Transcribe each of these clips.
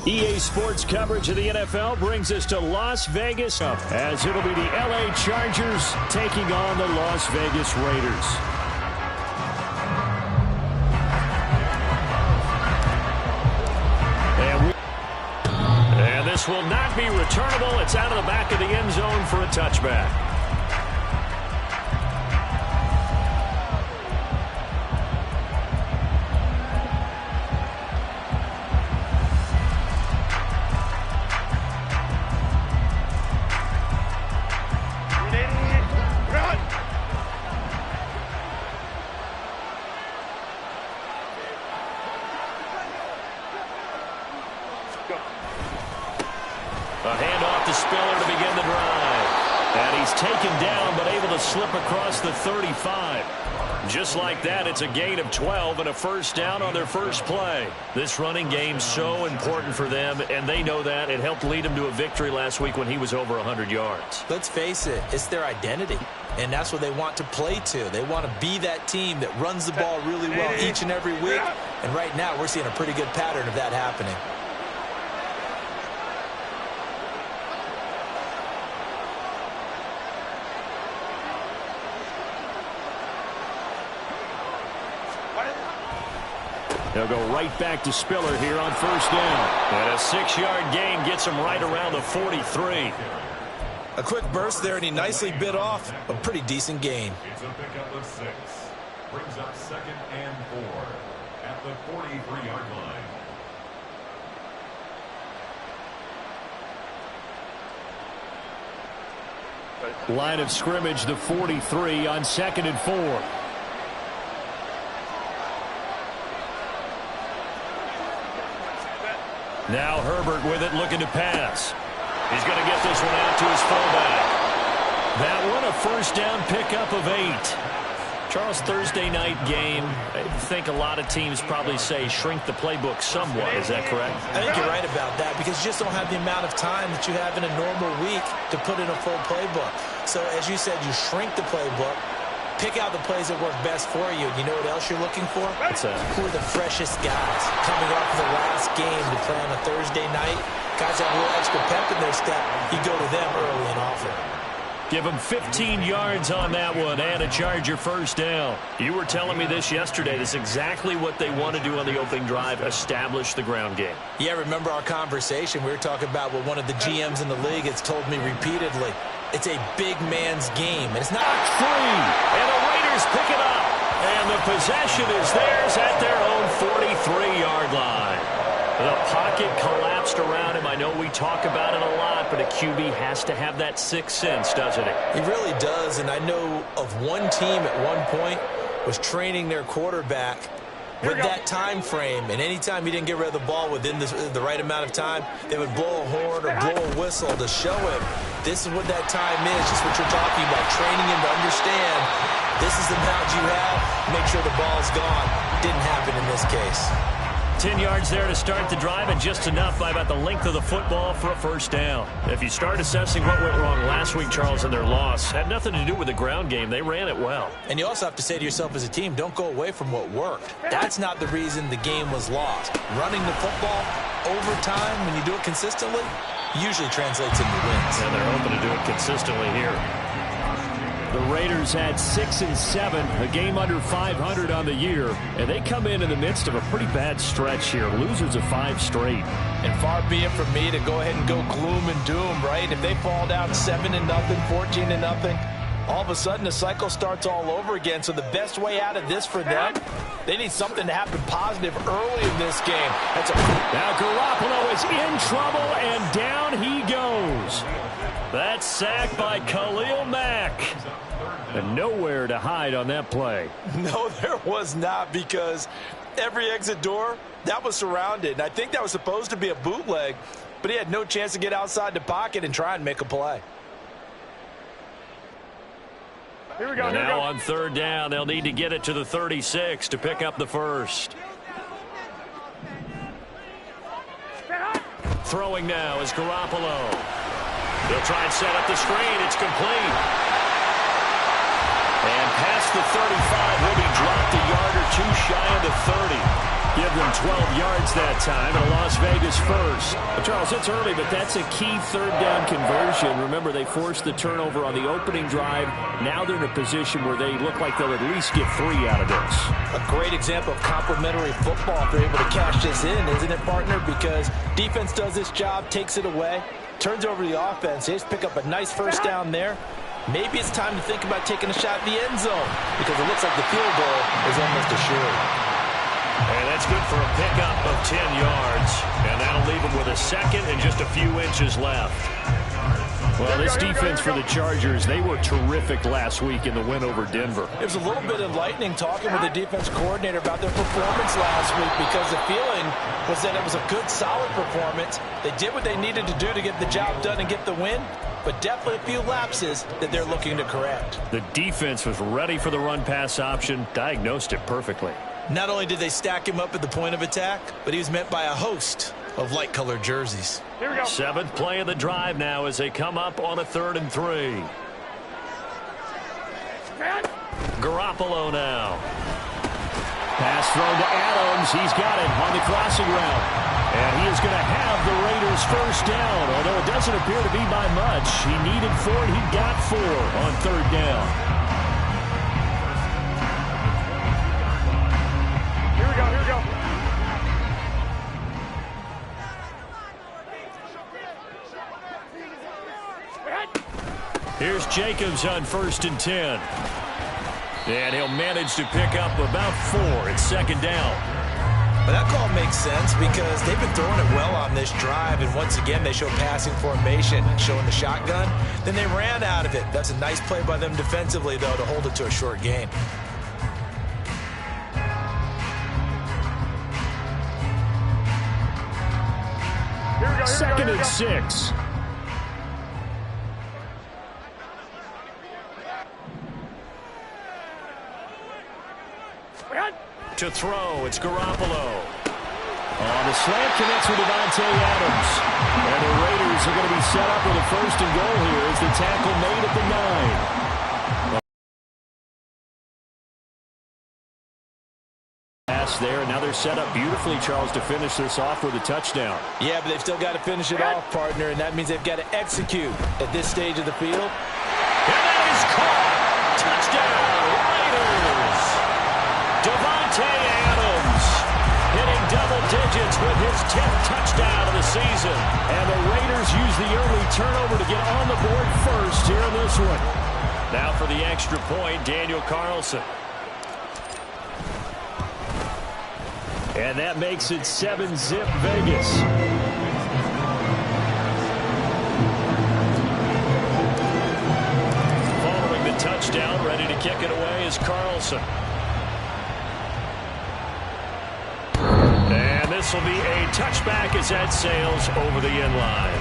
EA Sports coverage of the NFL brings us to Las Vegas as it'll be the LA Chargers taking on the Las Vegas Raiders. And this will not be returnable. It's out of the back of the end zone for a touchback. A handoff to Spiller to begin the drive. And he's taken down but able to slip across the 35. Just like that, it's a gain of 12 and a first down on their first play. This running game's so important for them, and they know that. It helped lead them to a victory last week when he was over 100 yards. Let's face it, it's their identity, and that's what they want to play to. They want to be that team that runs the ball really well each and every week, and right now we're seeing a pretty good pattern of that happening. They'll go right back to Spiller here on first down. And a 6-yard gain gets him right around the 43. A quick burst there, and he nicely bit off a pretty decent gain. It's a pickup of 6. Brings up 2nd and 4 at the 43-yard line. Line of scrimmage, the 43 on 2nd and 4. Now Herbert with it, looking to pass. He's going to get this one out to his fullback. That one a first down pickup of 8. Charles, Thursday night game, I think a lot of teams probably say shrink the playbook somewhat. Is that correct? I think you're right about that because you just don't have the amount of time that you have in a normal week to put in a full playbook. So as you said, you shrink the playbook. Pick out the plays that work best for you. You know what else you're looking for? Who are the freshest guys coming off the last game to play on a Thursday night? Guys have a little extra pep in their step. You go to them early and often. Give them 15 yards on that one and a Charger first down. You were telling me this yesterday. This is exactly what they want to do on the opening drive, establish the ground game. Yeah, remember our conversation? We were talking about what one of the GMs in the league has told me repeatedly. It's a big man's game. And it's not free. And the Raiders pick it up. And the possession is theirs at their own 43-yard line. The pocket collapsed around him. I know we talk about it a lot, but a QB has to have that sixth sense, doesn't it? He really does. And I know of one team at one point was training their quarterback with that time frame, and anytime he didn't get rid of the ball within the right amount of time, they would blow a horn or blow a whistle to show him this is what that time is, just what you're talking about, training him to understand this is the amount you have, make sure the ball's gone. Didn't happen in this case. 10 yards there to start the drive, and just enough by about the length of the football for a first down. If you start assessing what went wrong last week, Charles, in their loss, had nothing to do with the ground game. They ran it well. And you also have to say to yourself as a team, don't go away from what worked. That's not the reason the game was lost. Running the football over time, when you do it consistently, usually translates into wins. And they're hoping to do it consistently here. The Raiders had 6 and 7, a game under 500 on the year, and they come in the midst of a pretty bad stretch here, losers of 5 straight. And far be it from me to go ahead and go gloom and doom, right? If they fall down 7-0, 14-0, all of a sudden the cycle starts all over again. So the best way out of this for them, they need something to happen positive early in this game. Now Garoppolo is in trouble, and down he goes. That's sacked by Khalil Mack. And nowhere to hide on that play. No, there was not, because every exit door, that was surrounded. And I think that was supposed to be a bootleg, but he had no chance to get outside the pocket and try and make a play. Here we go. Now on third down, they'll need to get it to the 36 to pick up the first. Throwing now is Garoppolo. They'll try and set up the screen. It's complete. And past the 35, will be dropped a yard or two shy of the 30. Give them 12 yards that time, and a Las Vegas first. Well, Charles, it's early, but that's a key third down conversion. Remember, they forced the turnover on the opening drive. Now they're in a position where they look like they'll at least get 3 out of this. A great example of complementary football if they're able to cash this in, isn't it, partner? Because defense does this job, takes it away, turns over the offense. They just pick up a nice first down there. Maybe it's time to think about taking a shot in the end zone because it looks like the field goal is almost assured. And that's good for a pickup of 10 yards. And that'll leave them with a second and just a few inches left. Well, this defense for the Chargers, they were terrific last week in the win over Denver. There's a little bit of lightning talking with the defense coordinator about their performance last week because the feeling was that it was a good, solid performance. They did what they needed to do to get the job done and get the win, but definitely a few lapses that they're looking to correct. The defense was ready for the run-pass option, diagnosed it perfectly. Not only did they stack him up at the point of attack, but he was met by a host of light-colored jerseys. Here we go. 7th play of the drive now as they come up on a 3rd and 3. Garoppolo now. Pass thrown to Adams. He's got it on the crossing route. And he is going to have the Raiders first down, although it doesn't appear to be by much. He needed 4, and he got 4 on 3rd down. Here's Jacobs on 1st and 10. And he'll manage to pick up about 4. It's 2nd down. But that call makes sense because they've been throwing it well on this drive, and once again they show passing formation, showing the shotgun. Then they ran out of it. That's a nice play by them defensively, though, to hold it to a short gain. Second and 6. To throw, it's Garoppolo. The slant connects with Davante Adams. And the Raiders are going to be set up with a 1st and goal here as the tackle made at the 9. Pass there, and now they're set up beautifully, Charles, to finish this off with a touchdown. Yeah, but they've still got to finish it off, partner, and that means they've got to execute at this stage of the field. And that is caught. Touchdown, Raiders. Davante Adams hitting double digits with his 10th touchdown of the season. And the Raiders use the early turnover to get on the board first here in this one. Now for the extra point, Daniel Carlson. And that makes it 7-zip Vegas. Following the touchdown, ready to kick it away is Carlson. And this will be a touchback as that sails over the end line.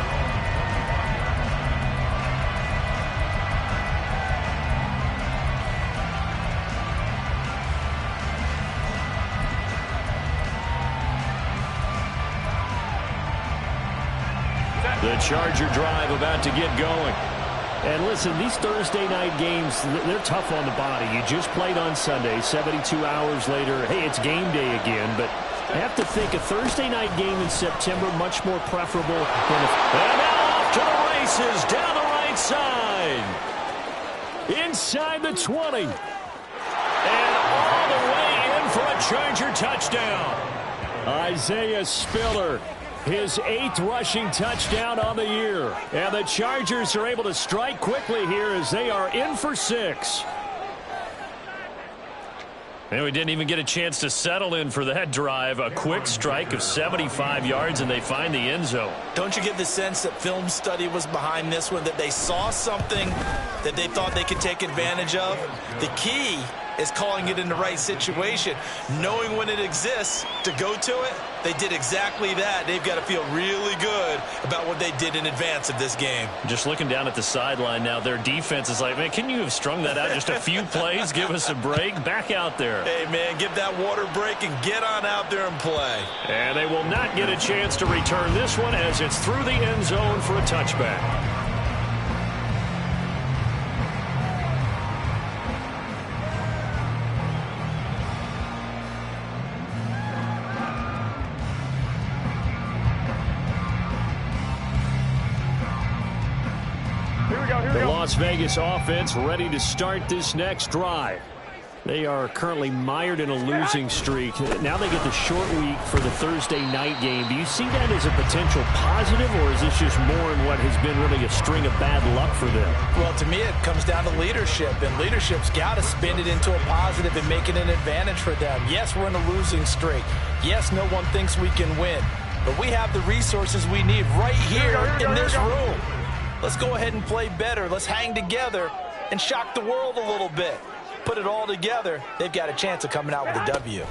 The Charger drive about to get going. And listen, these Thursday night games, they're tough on the body. You just played on Sunday, 72 hours later. Hey, it's game day again, but I have to think a Thursday night game in September much more preferable than a... And now off to the races, down the right side. Inside the 20. And all the way in for a Charger touchdown. Isaiah Spiller. His 8th rushing touchdown on the year. And the Chargers are able to strike quickly here as they are in for 6. And we didn't even get a chance to settle in for that drive. A quick strike of 75 yards, and they find the end zone. Don't you get the sense that film study was behind this one, that they saw something that they thought they could take advantage of? The key is calling it in the right situation, knowing when it exists to go to it. They did exactly that. They've got to feel really good about what they did in advance of this game. Just looking down at the sideline now, their defense is like, man, can you have strung that out just a few plays? Give us a break. Back out there. Hey, man, give that water break and get on out there and play. And they will not get a chance to return this one as it's through the end zone for a touchback. The Las Vegas offense ready to start this next drive. They are currently mired in a losing streak. Now they get the short week for the Thursday night game. Do you see that as a potential positive, or is this just more in what has been really a string of bad luck for them? Well, to me, it comes down to leadership, and leadership's got to spin it into a positive and make it an advantage for them. Yes, we're in a losing streak. Yes, no one thinks we can win, but we have the resources we need right here in this room. Let's go ahead and play better. Let's hang together and shock the world a little bit. Put it all together, they've got a chance of coming out with a W.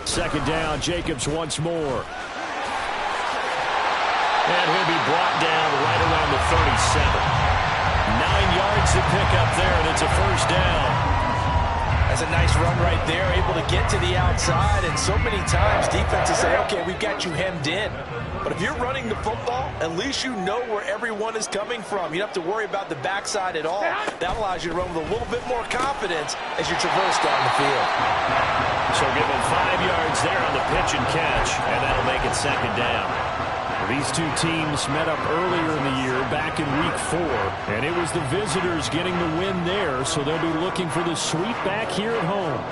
Second down, Jacobs once more. And he'll be brought down right around the 37. 9 yards to pick up there, and it's a first down. That's a nice run right there, able to get to the outside, and so many times defenses say, okay, we've got you hemmed in. But if you're running the football, at least you know where everyone is coming from. You don't have to worry about the backside at all. That allows you to run with a little bit more confidence as you traverse down the field. So give him 5 yards there on the pitch and catch, and that'll make it second down. These two teams met up earlier in the year, back in week 4, and it was the visitors getting the win there, so they'll be looking for the sweep back here at home.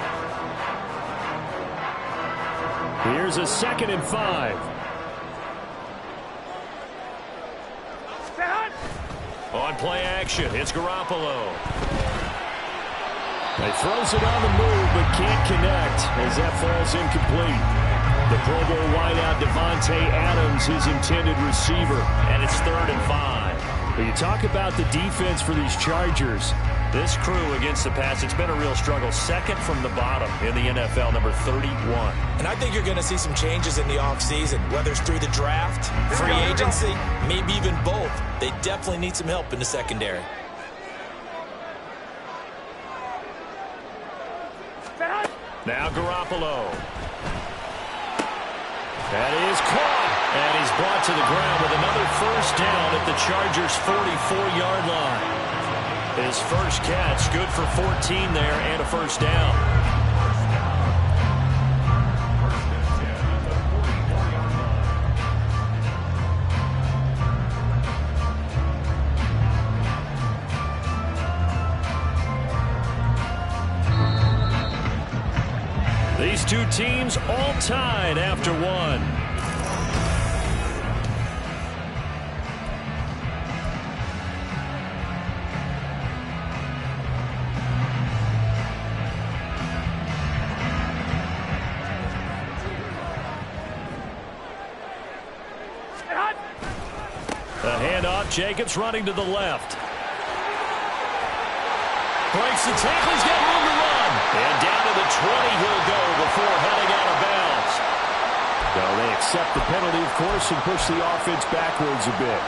Here's a 2nd and 5. On play action, it's Garoppolo. He throws it on the move, but can't connect as that falls incomplete. The Pro Bowl wideout Devontae Adams, his intended receiver, and it's 3rd and 5. When you talk about the defense for these Chargers, this crew against the pass, it's been a real struggle. 2nd from the bottom in the NFL, number 31. And I think you're going to see some changes in the offseason, whether it's through the draft, free agency, maybe even both. They definitely need some help in the secondary. Now Garoppolo. That is caught, and he's brought to the ground with another first down at the Chargers' 44-yard line. His first catch, good for 14 there, and a first down. These two teams all tied after one. The handoff, Jacobs running to the left. Breaks the tackle, he's got room to run. And down to the 20 he'll go before heading out of bounds. Well, they accept the penalty, of course, and push the offense backwards a bit.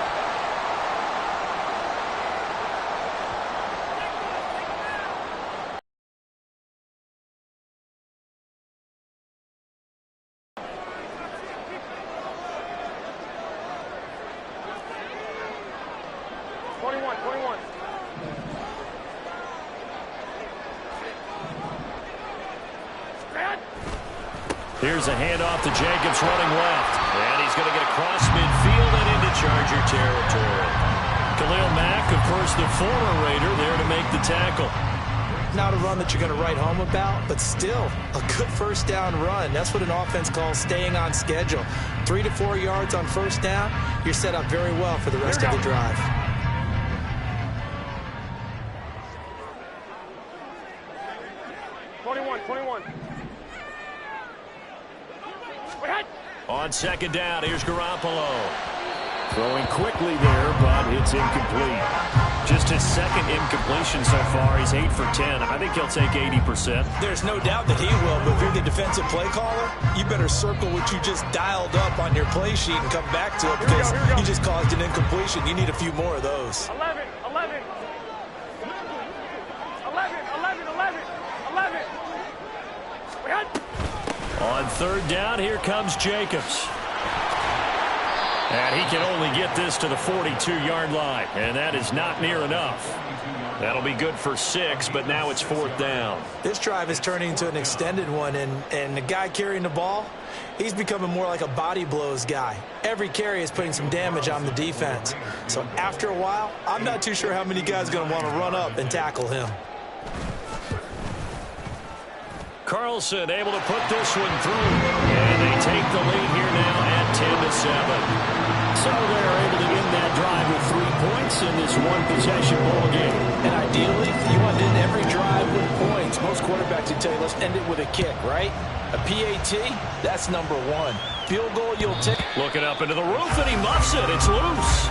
Here's a handoff to Jacobs running left. And he's going to get across midfield and into Charger territory. Khalil Mack, of course, the former Raider, there to make the tackle. Not a run that you're going to write home about, but still a good first down run. That's what an offense calls staying on schedule. 3 to 4 yards on first down, you're set up very well for the rest of the drive. On second down, here's Garoppolo. Throwing quickly there, but it's incomplete. Just his second incompletion so far. He's 8 for 10. I think he'll take 80%. There's no doubt that he will, but if you're the defensive play caller, you better circle what you just dialed up on your play sheet and come back to it because you just caused an incompletion. You need a few more of those. 11. On third down, here comes Jacobs. And he can only get this to the 42-yard line, and that is not near enough. That'll be good for 6, but now it's 4th down. This drive is turning into an extended one, and the guy carrying the ball, he's becoming more like a body blows guy. Every carry is putting some damage on the defense. So after a while, I'm not too sure how many guys are going to want to run up and tackle him. Carlson able to put this one through. And they take the lead here now at 10-7. So they're able to end that drive with 3 points in this one-possession ball game. And ideally, you want to end every drive with points. Most quarterbacks would tell you, let's end it with a kick, right? A PAT, that's number 1. Field goal, you'll take. Looking up into the roof, and he muffs it. It's loose.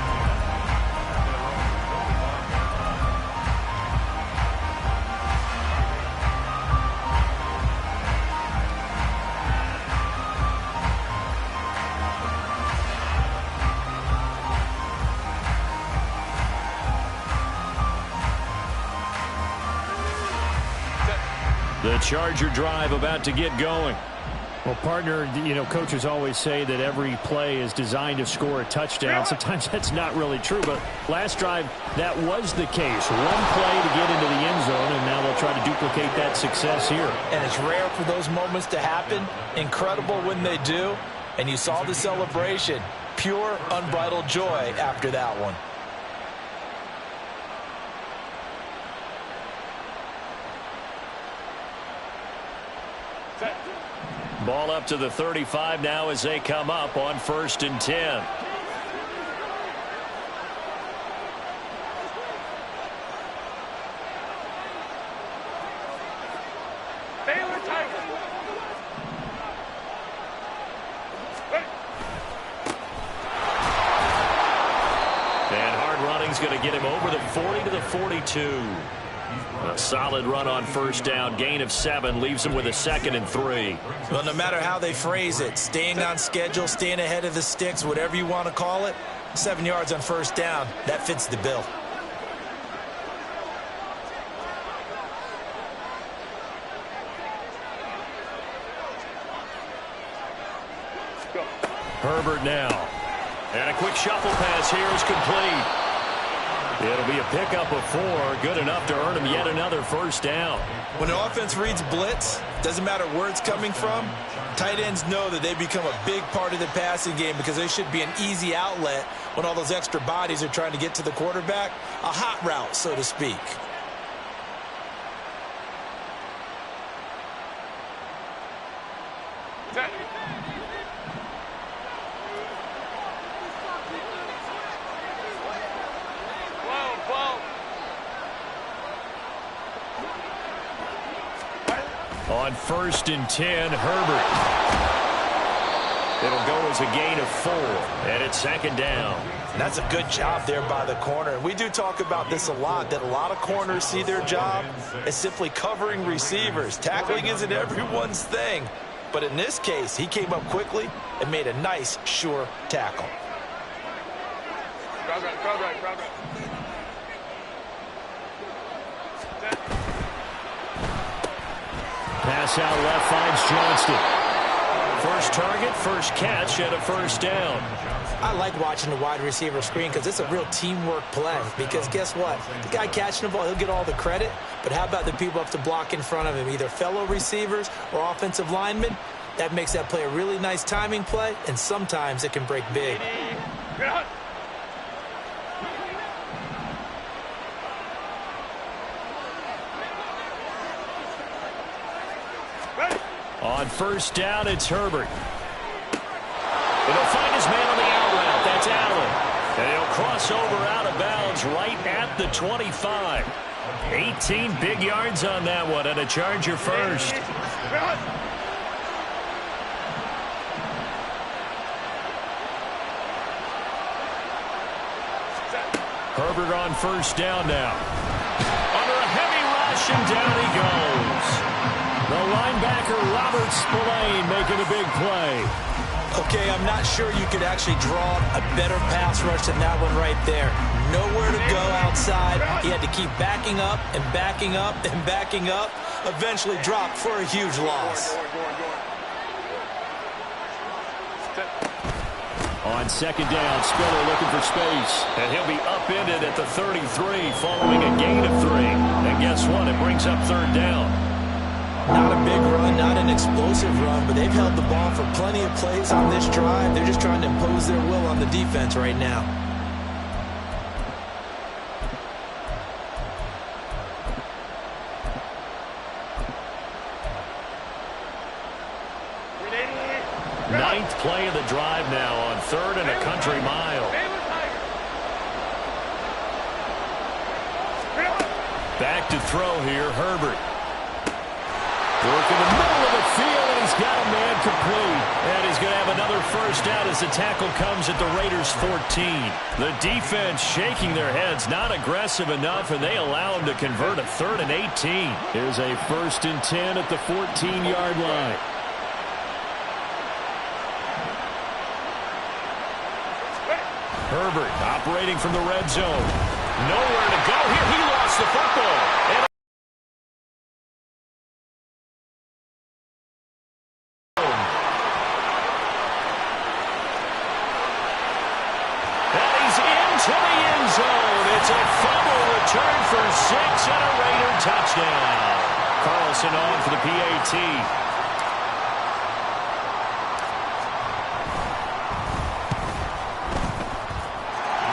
The Charger drive about to get going. Well, partner, coaches always say that every play is designed to score a touchdown. Sometimes that's not really true, but last drive, that was the case. One play to get into the end zone, and now they'll try to duplicate that success here. And it's rare for those moments to happen. Incredible when they do. And you saw the celebration. Pure, unbridled joy after that one. Ball up to the 35 now as they come up on 1st and 10. And hard running's going to get him over the 40 to the 42. A solid run on 1st down. Gain of 7 leaves him with a 2nd and 3. Well, no matter how they phrase it, staying on schedule, staying ahead of the sticks, whatever you want to call it, 7 yards on 1st down, that fits the bill. Herbert now. And a quick shuffle pass here is complete. It'll be a pickup of 4, good enough to earn him yet another 1st down. When an offense reads blitz, doesn't matter where it's coming from, tight ends know that they become a big part of the passing game because they should be an easy outlet when all those extra bodies are trying to get to the quarterback. A hot route, so to speak. On 1st and 10, Herbert. It'll go as a gain of 4, and it's 2nd down. That's a good job there by the corner. We do talk about this a lot, that a lot of corners see their job as simply covering receivers. Tackling isn't everyone's thing. But in this case, he came up quickly and made a nice, sure tackle. Pass out left finds Johnston. First target, first catch, and a 1st down. I like watching the wide receiver screen because it's a real teamwork play. Because guess what? The guy catching the ball, he'll get all the credit. But how about the people up to block in front of him, either fellow receivers or offensive linemen? That makes that play a really nice timing play, and sometimes it can break big. On 1st down, it's Herbert. And he'll find his man on the out route. That's Allen. And he'll cross over out of bounds right at the 25. 18 big yards on that one, and a Charger first. Herbert on 1st down now. Under a heavy rush, and down he goes. The linebacker, Robert Spillane, making a big play. Okay, I'm not sure you could actually draw a better pass rush than that one right there. Nowhere to go outside. He had to keep backing up and backing up and backing up. Eventually dropped for a huge loss. On second down. Spiller looking for space. And he'll be upended at the 33 following a gain of 3. And guess what? It brings up third down. Not a big run, not an explosive run, but they've held the ball for plenty of plays on this drive. They're just trying to impose their will on the defense right now. Ninth play of the drive now on 3rd and a country mile. Back to throw here, Herbert. Work in the middle of the field, and he's got a man complete. And he's going to have another first down as the tackle comes at the Raiders' 14. The defense shaking their heads, not aggressive enough, and they allow him to convert a 3rd and 18. Here's a 1st and 10 at the 14-yard line. Herbert operating from the red zone. Nowhere to go here. He lost the football. And he's into the end zone. It's a fumble return for 6 and a Raider touchdown. Carlson on for the PAT.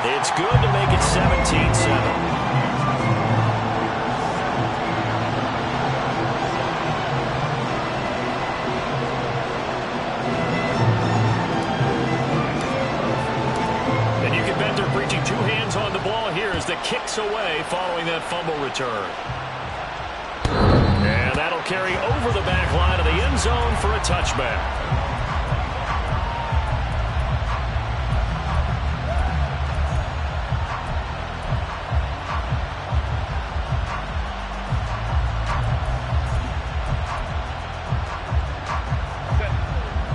It's good to make it 17-7. And you can bet they're preaching 2 hands on the ball here as the kick's away following that fumble return. And that'll carry over the back line of the end zone for a touchback.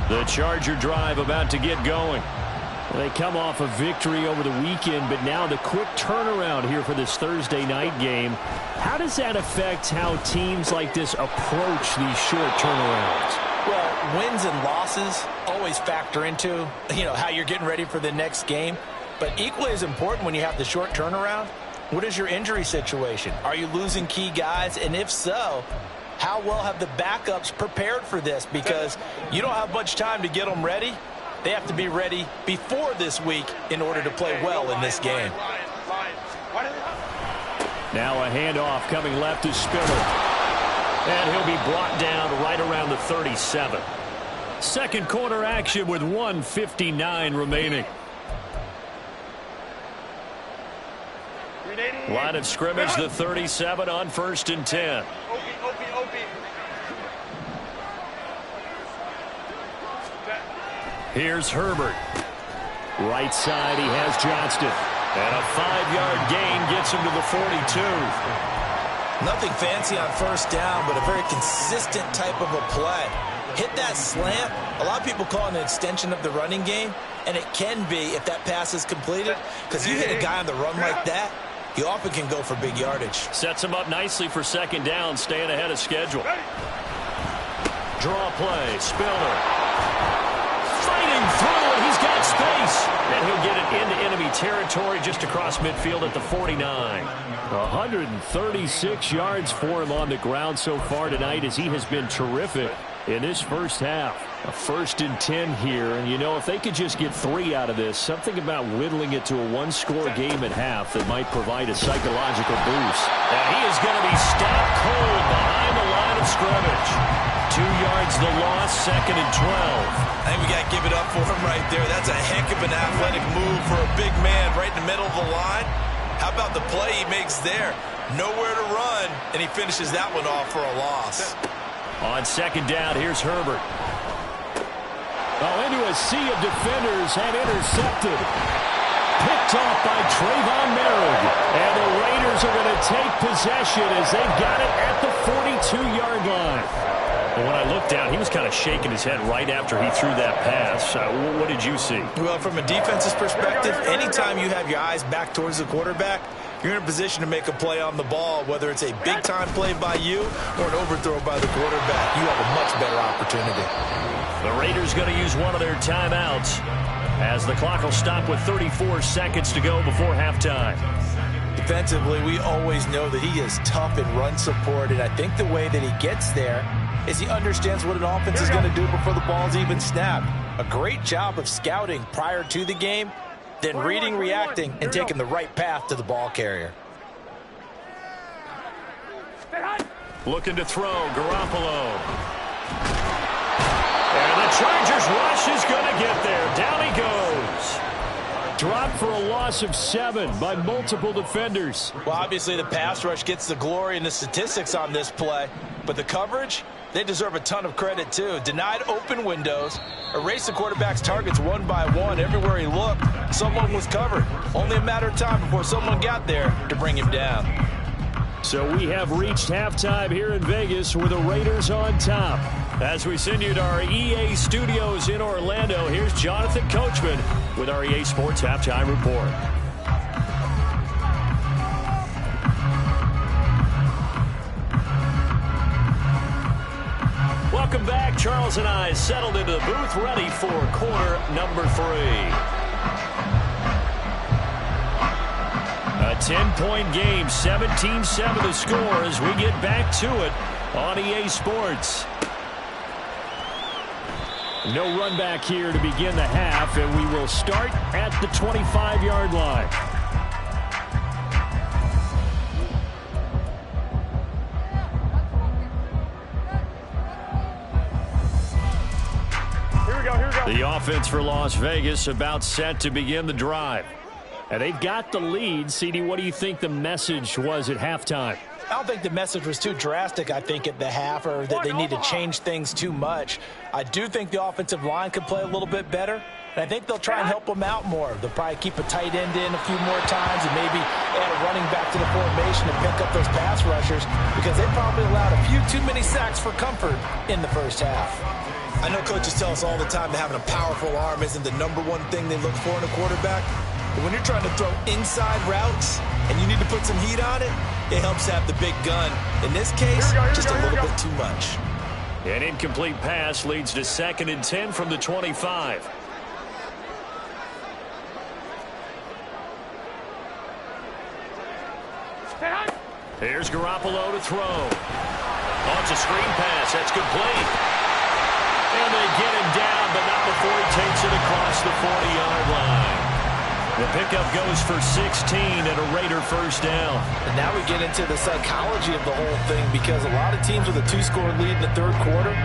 The Charger drive about to get going. Well, they come off a victory over the weekend, but now the quick turnaround here for this Thursday night game. How does that affect how teams like this approach these short turnarounds? Well, wins and losses always factor into, how you're getting ready for the next game. But equally as important when you have the short turnaround, what is your injury situation? Are you losing key guys? And if so, how well have the backups prepared for this? Because you don't have much time to get them ready. They have to be ready before this week in order to play well in this game. Now a handoff coming left to Spiller. And he'll be brought down right around the 37. Second quarter action with 1:59 remaining. Line of scrimmage, the 37 on 1st and 10. Here's Herbert. Right side, he has Johnston. And a 5-yard gain gets him to the 42. Nothing fancy on first down, but a very consistent type of a play. Hit that slant. A lot of people call it an extension of the running game, and it can be if that pass is completed, because you hit a guy on the run like that, he often can go for big yardage. Sets him up nicely for second down, staying ahead of schedule. Draw play, Spiller. Fighting through, and he's got space. And he'll get it into enemy territory just across midfield at the 49. 136 yards for him on the ground so far tonight as he has been terrific in this first half. A 1st and 10 here, and if they could just get 3 out of this, something about whittling it to a 1-score game at half that might provide a psychological boost. And he is going to be stopped cold behind the line of scrimmage. 2 yards the loss, 2nd and 12. I think we got to give it up for him right there. That's a heck of an athletic move for a big man right in the middle of the line. How about the play he makes there? Nowhere to run, and he finishes that one off for a loss. On second down, here's Herbert. Into a sea of defenders and intercepted. Picked off by Trayvon Merritt. And the Raiders are going to take possession as they've got it at the 42-yard line. And when I looked down, he was kind of shaking his head right after he threw that pass. What did you see? Well, from a defense's perspective, anytime you have your eyes back towards the quarterback, you're in a position to make a play on the ball, whether it's a big-time play by you or an overthrow by the quarterback. You have a much better opportunity. The Raiders going to use one of their timeouts. as the clock will stop with 34 seconds to go before halftime. Defensively, we always know that he is tough in run support, and I think the way that he gets there is he understands what an offense is going to do before the ball's even snapped. A great job of scouting prior to the game, then reading, reacting, and taking the right path to the ball carrier. Looking to throw, Garoppolo. And the Chargers rush is going to get there. Down he goes. Dropped for a loss of 7 by multiple defenders. Well, obviously the pass rush gets the glory and the statistics on this play, but the coverage, they deserve a ton of credit too. Denied open windows, erased the quarterback's targets one by one. Everywhere he looked, someone was covered. Only a matter of time before someone got there to bring him down. So we have reached halftime here in Vegas with the Raiders on top. As we send you to our EA studios in Orlando, here's Jonathan Coachman with our EA Sports Halftime Report. Welcome back. Charles and I settled into the booth, ready for quarter number 3. A 10-point game, 17-7 the score as we get back to it on EA Sports. No run back here to begin the half, and we will start at the 25-yard line. Here we go. The offense for Las Vegas about set to begin the drive. And they've got the lead. CD, what do you think the message was at halftime? I don't think the message was too drastic, I think, at the half, or that they need to change things too much. I do think the offensive line could play a little bit better, and I think they'll try and help them out more. They'll probably keep a tight end in a few more times and maybe add a running back to the formation and pick up those pass rushers, because they probably allowed a few too many sacks for comfort in the first half. I know coaches tell us all the time that having a powerful arm isn't the number one thing they look for in a quarterback. But when you're trying to throw inside routes and you need to put some heat on it, it helps have the big gun. In this case, just a little bit too much. An incomplete pass leads to 2nd and 10 from the 25. Here's Garoppolo to throw. Oh, it's a screen pass. That's complete. And they get him down, but not before he takes it across the 40-yard line. The pickup goes for 16 and a Raider first down. And now we get into the psychology of the whole thing, because a lot of teams with a 2-score lead in the third quarter,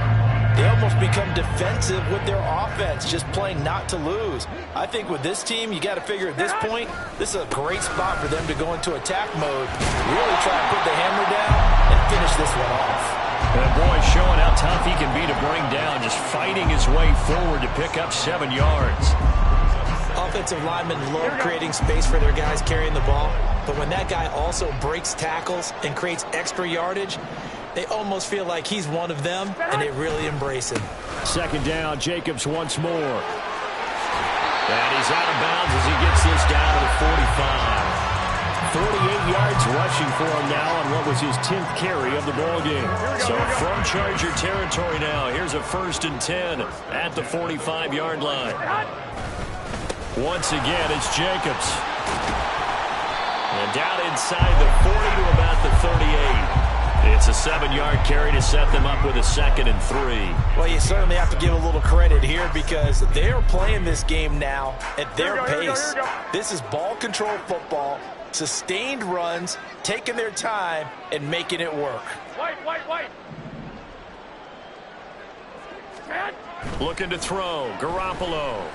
they almost become defensive with their offense, just playing not to lose. I think with this team, you got to figure at this point, this is a great spot for them to go into attack mode, really try to put the hammer down and finish this one off. And boy, showing how tough he can be to bring down, just fighting his way forward to pick up 7 yards. Offensive linemen love creating space for their guys carrying the ball, but when that guy also breaks tackles and creates extra yardage, they almost feel like he's one of them, and they really embrace him. 2nd down, Jacobs once more. And he's out of bounds as he gets this down to the 45. 38 yards rushing for him now on what was his 10th carry of the ball game. So from Charger territory now, here's a 1st and 10 at the 45-yard line. Once again, it's Jacobs. And down inside the 40 to about the 38. It's a 7-yard carry to set them up with a 2nd and 3. Well, you certainly have to give a little credit here, because they're playing this game now at their pace. This is ball control football, sustained runs, taking their time, and making it work. Wait. Looking to throw, Garoppolo.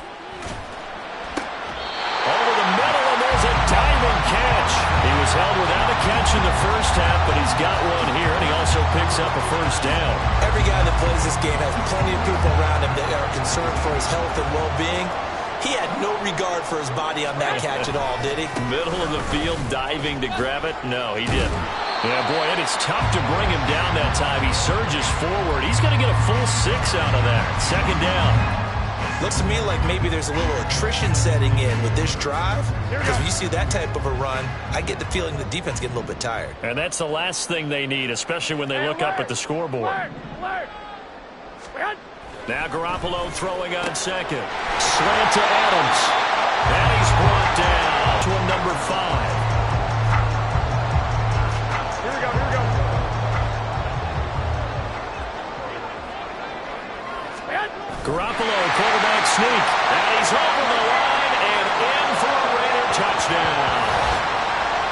Over the middle, and there's a diving catch. He was held without a catch in the first half, but he's got one here, and he also picks up a first down. Every guy that plays this game has plenty of people around him that are concerned for his health and well-being. He had no regard for his body on that catch at all, did he? Middle of the field, diving to grab it? No, he didn't. Yeah, boy, and it's tough to bring him down that time. He surges forward. He's going to get a full 6 out of that. 2nd down. Looks to me like maybe there's a little attrition setting in with this drive, because when you see that type of a run, I get the feeling the defense getting a little bit tired. And that's the last thing they need, especially when they look up at the scoreboard. Now Garoppolo throwing on second. Slant to Adams. And he's brought down to a number 5. Here we go. Garoppolo, quarterback sneak. And he's over the line and in for a Raider touchdown.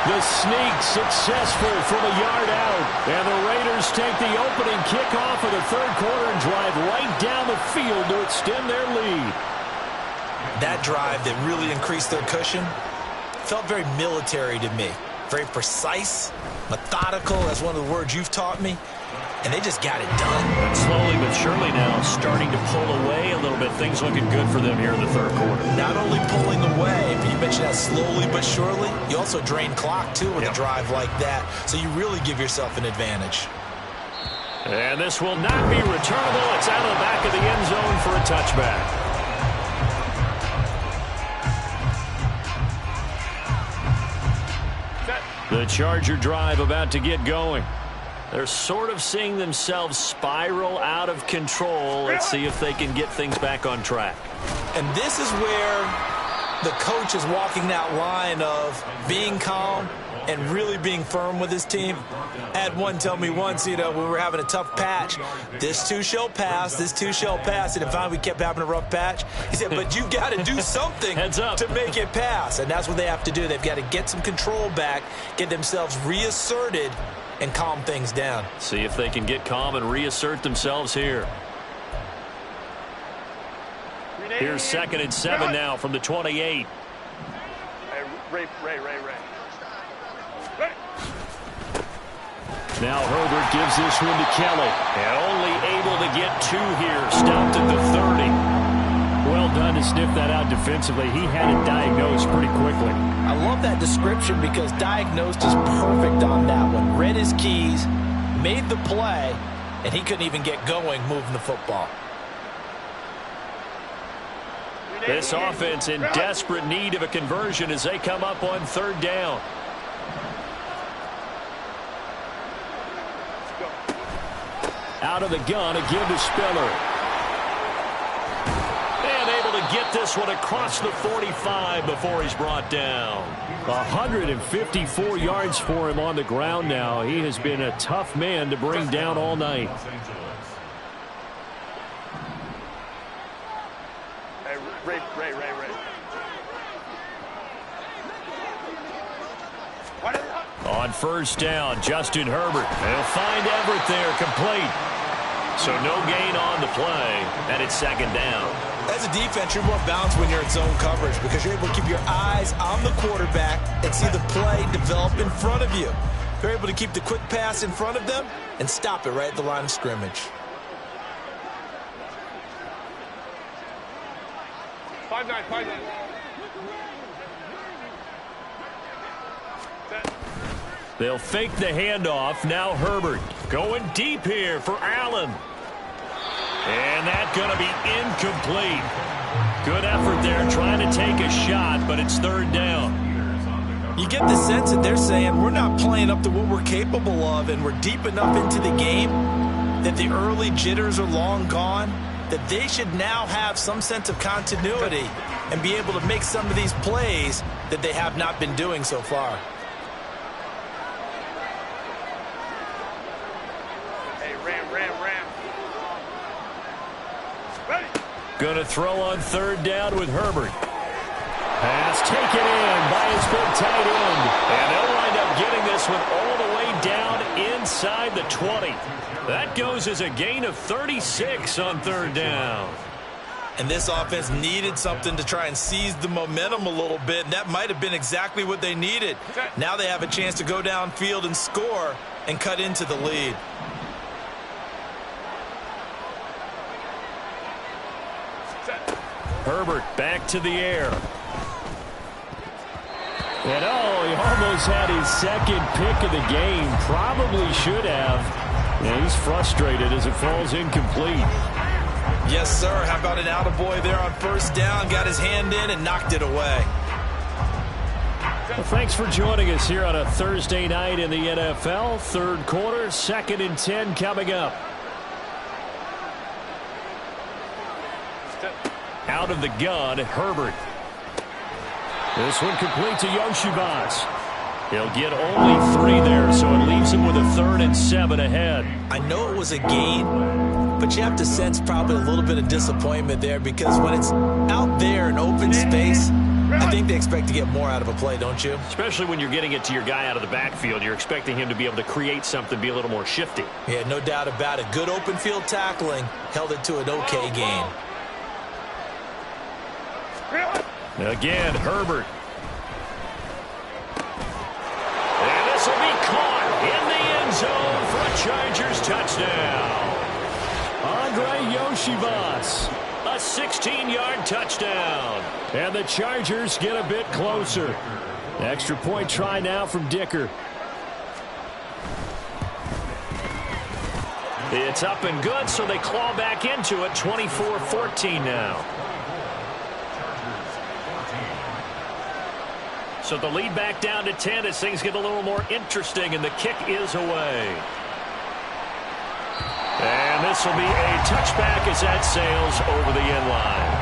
The sneak successful from a yard out. And the Raiders take the opening kickoff of the third quarter and drive right down the field to extend their lead. That drive that really increased their cushion felt very military to me. Very precise, methodical. That's one of the words you've taught me. And they just got it done. And slowly but surely now starting to pull away a little bit. Things looking good for them here in the third quarter. Not only pulling away, but you mentioned that slowly but surely. You also drain clock, too, with a drive like that. So you really give yourself an advantage. And this will not be returnable. It's out of the back of the end zone for a touchback. The Charger drive about to get going. They're sort of seeing themselves spiral out of control. Let's see if they can get things back on track. And this is where the coach is walking that line of being calm and really being firm with his team. I had one tell me once, when we were having a tough patch, this too shall pass, this too shall pass. And finally we kept having a rough patch. He said, but you've got to do something to make it pass. And that's what they have to do. They've got to get some control back, get themselves reasserted, and calm things down. See if they can get calm and reassert themselves here. Here's 2nd and 7 now from the 28. Hey, Ray. Now Herbert gives this one to Kelly. And only able to get 2 here. Stopped at the 30. Well done to sniff that out defensively. He had it diagnosed pretty quickly. I love that description because diagnosed is perfect on that one. Read his keys, made the play, and he couldn't even get going moving the football. This offense in desperate need of a conversion as they come up on 3rd down. Out of the gun, a give to Spiller. And able to get this one across the 45 before he's brought down. 154 yards for him on the ground now. He has been a tough man to bring down all night. Hey, Ray. On 1st down, Justin Herbert. They'll find Everett there, complete. So no gain on the play, and it's 2nd down. As a defense, you're more balanced when you're in zone coverage because you're able to keep your eyes on the quarterback and see the play develop in front of you. You're able to keep the quick pass in front of them and stop it right at the line of scrimmage. 5-9. They'll fake the handoff. Now Herbert going deep here for Allen. And that's going to be incomplete. Good effort there trying to take a shot, but it's 3rd down. You get the sense that they're saying we're not playing up to what we're capable of, and we're deep enough into the game that the early jitters are long gone, that they should now have some sense of continuity and be able to make some of these plays that they have not been doing so far. Hey, Ram. Ready. Going to throw on 3rd down with Herbert. Pass taken in by his big tight end. And they'll wind up getting this one all the way down inside the 20. That goes as a gain of 36 on 3rd down. And this offense needed something to try and seize the momentum a little bit, and that might have been exactly what they needed. Now they have a chance to go downfield and score and cut into the lead. Herbert back to the air. And he almost had his 2nd pick of the game. Probably should have. And he's frustrated as it falls incomplete. Yes, sir. How about an attaboy there on 1st down? Got his hand in and knocked it away. Well, thanks for joining us here on a Thursday night in the NFL. 3rd quarter, 2nd and 10 coming up. Out of the gun, Herbert. This one complete to Yoshibas. He'll get only 3 there, so it leaves him with a 3rd and 7 ahead. I know it was a gain, but you have to sense probably a little bit of disappointment there because when it's out there in open space, I think they expect to get more out of a play, don't you? Especially when you're getting it to your guy out of the backfield. You're expecting him to be able to create something, be a little more shifty. Yeah, no doubt about it. Good open field tackling held it to an okay gain. Again, Herbert. And this will be caught in the end zone for a Chargers touchdown. Andre Yoshibas. A 16-yard touchdown. And the Chargers get a bit closer. Extra point try now from Dicker. It's up and good, so they claw back into it. 24-14 now. So the lead back down to 10 as things get a little more interesting, and the kick is away. And this will be a touchback as that sails over the end line.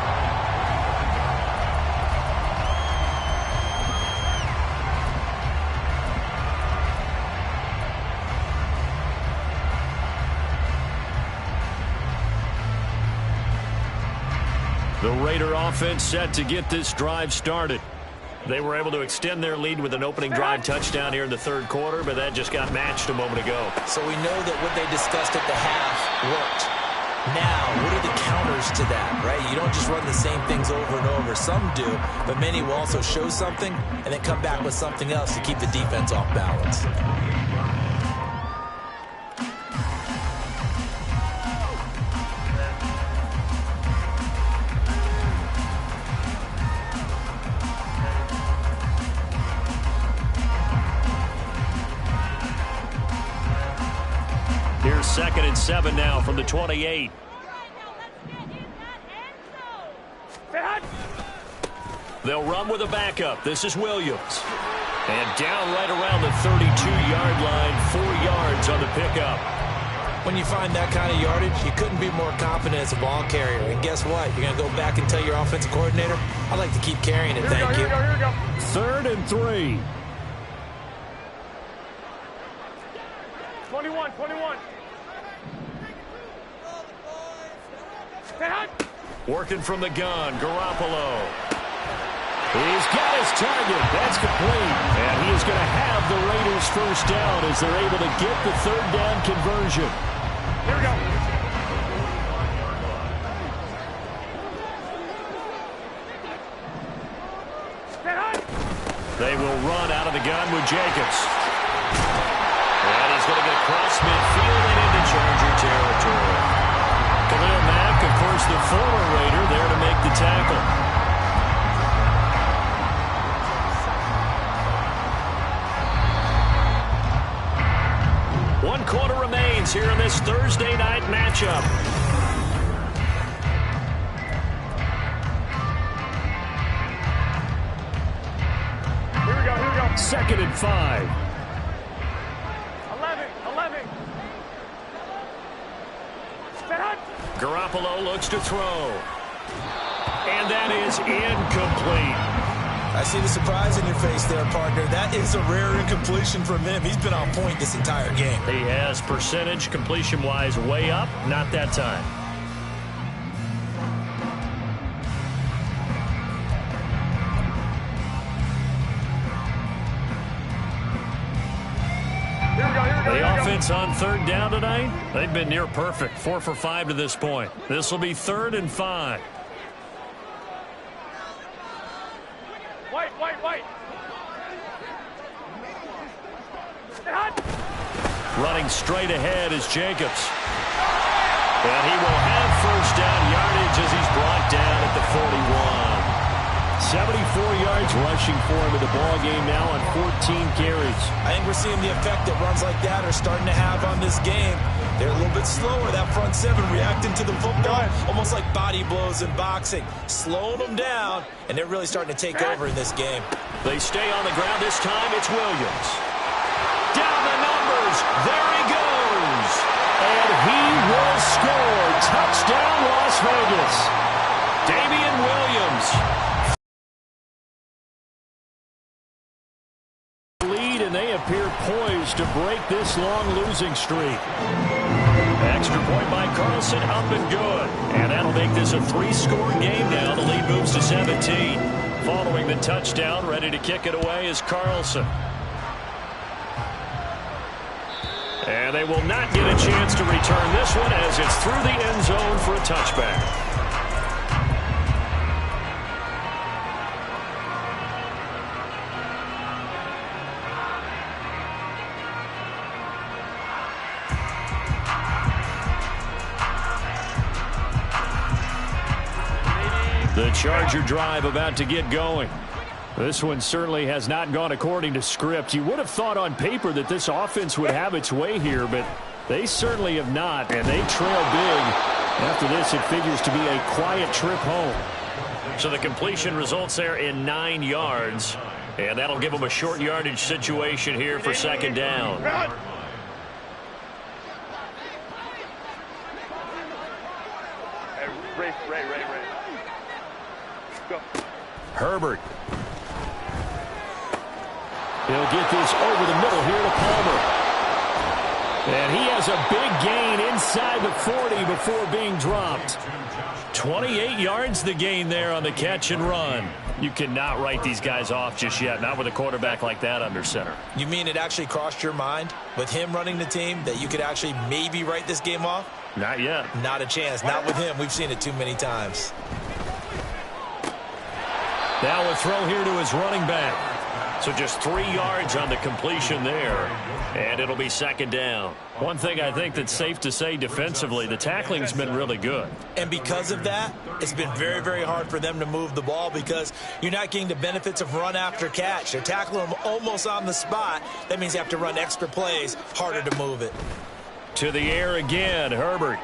The Raider offense set to get this drive started. They were able to extend their lead with an opening drive touchdown here in the 3rd quarter, but that just got matched a moment ago. So we know that what they discussed at the half worked. Now, what are the counters to that, right? You don't just run the same things over and over. Some do, but many will also show something and then come back with something else to keep the defense off balance. Here's 2nd and 7 now from the 28. They'll run with a backup. This is Williams. And down right around the 32-yard line, 4 yards on the pickup. When you find that kind of yardage, you couldn't be more confident as a ball carrier. And guess what? You're going to go back and tell your offensive coordinator, I'd like to keep carrying it, thank you. Here we go. 3rd and 3. 21. Working from the gun, Garoppolo. He's got his target. That's complete. And he is going to have the Raiders first down as they're able to get the 3rd down conversion. Here we go. They will run out of the gun with Jacobs. And he's going to get across midfield and into Charger territory. Khalil Mack, of course, the former Raider, there to make the tackle. One quarter remains here in this Thursday night matchup. Here we go. 2nd and 5. 11. Garoppolo looks to throw. And that is incomplete. I see the surprise in your face there, partner. That is a rare incompletion from him. He's been on point this entire game. He has percentage completion-wise way up, not that time. The offense on 3rd down tonight, they've been near perfect. 4 for 5 to this point. This will be 3rd and 5. White. Running straight ahead is Jacobs. And he will have first down yardage as he's brought down at the 41. 74 yards rushing for him in the ball game now on 14 carries. I think we're seeing the effect that runs like that are starting to have on this game. They're a little bit slower, that front 7, reacting to the football, almost like body blows in boxing, slowing them down, and they're really starting to take over in this game. They stay on the ground this time. It's Williams. Down the numbers. There he goes. And he will score. Touchdown, Las Vegas. Damian Williams. Lead, and they appear poised to break this long losing streak. Extra point by Carlson, up and good. And that'll make this a 3-score game now. The lead moves to 17. Following the touchdown, ready to kick it away is Carlson. And they will not get a chance to return this one as it's through the end zone for a touchback. The Charger drive about to get going. This one certainly has not gone according to script. You would have thought on paper that this offense would have its way here, but they certainly have not, and they trail big. After this, it figures to be a quiet trip home. So the completion results there in 9 yards, and that'll give them a short yardage situation here for second down. Ray. Go. Herbert. He'll get this over the middle here to Palmer. And he has a big gain inside the 40 before being dropped. 28 yards the gain there on the catch and run. You cannot write these guys off just yet, not with a quarterback like that under center. You mean it actually crossed your mind with him running the team that you could actually maybe write this game off? Not yet. Not a chance. Not with him. We've seen it too many times. Now a throw here to his running back. So just 3 yards on the completion there, and it'll be second down. One thing I think that's safe to say defensively, the tackling's been really good. And because of that, it's been very, very hard for them to move the ball because you're not getting the benefits of run after catch. They're tackling them almost on the spot. That means you have to run extra plays, harder to move it. To the air again, Herbert.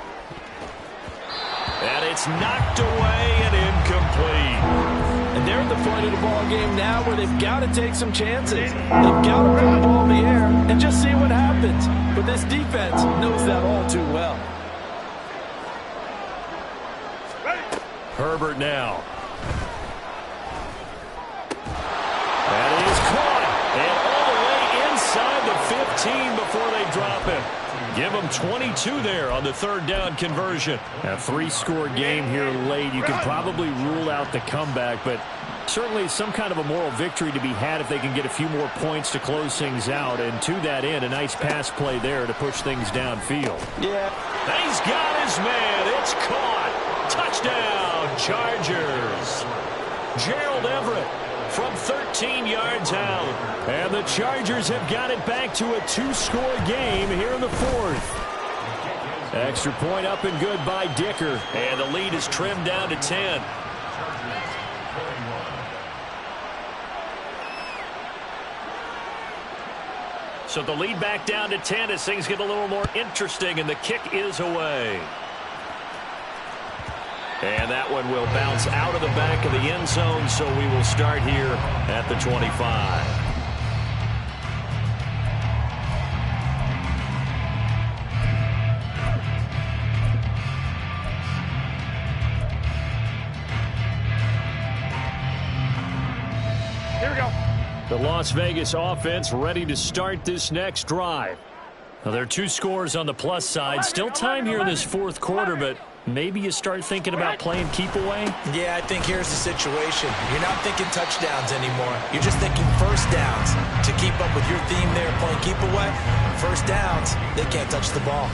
And it's knocked away and incomplete. And they're at the point of the ball game now where they've got to take some chances. They've got to put the ball in the air and just see what happens. But this defense knows that all too well. Herbert now. That is caught. And all the way inside the 15 before they drop him. Give them 22 there on the third down conversion. A 3-score game here late. You can probably rule out the comeback, but certainly some kind of a moral victory to be had if they can get a few more points to close things out. And to that end, a nice pass play there to push things downfield. Yeah. He's got his man. It's caught. Touchdown, Chargers. Gerald Everett from 13 yards out. And the Chargers have got it back to a 2-score game here in the fourth. Extra point up and good by Dicker. And the lead is trimmed down to 10. So the lead back down to 10 as things get a little more interesting, and the kick is away. And that one will bounce out of the back of the end zone, so we will start here at the 25. Here we go. The Las Vegas offense ready to start this next drive. Now, there are 2 scores on the plus side. Still time here in this fourth quarter, but maybe you start thinking about playing keep away? Yeah, I think here's the situation. You're not thinking touchdowns anymore. You're just thinking first downs. To keep up with your theme there, playing keep away, first downs, they can't touch the ball.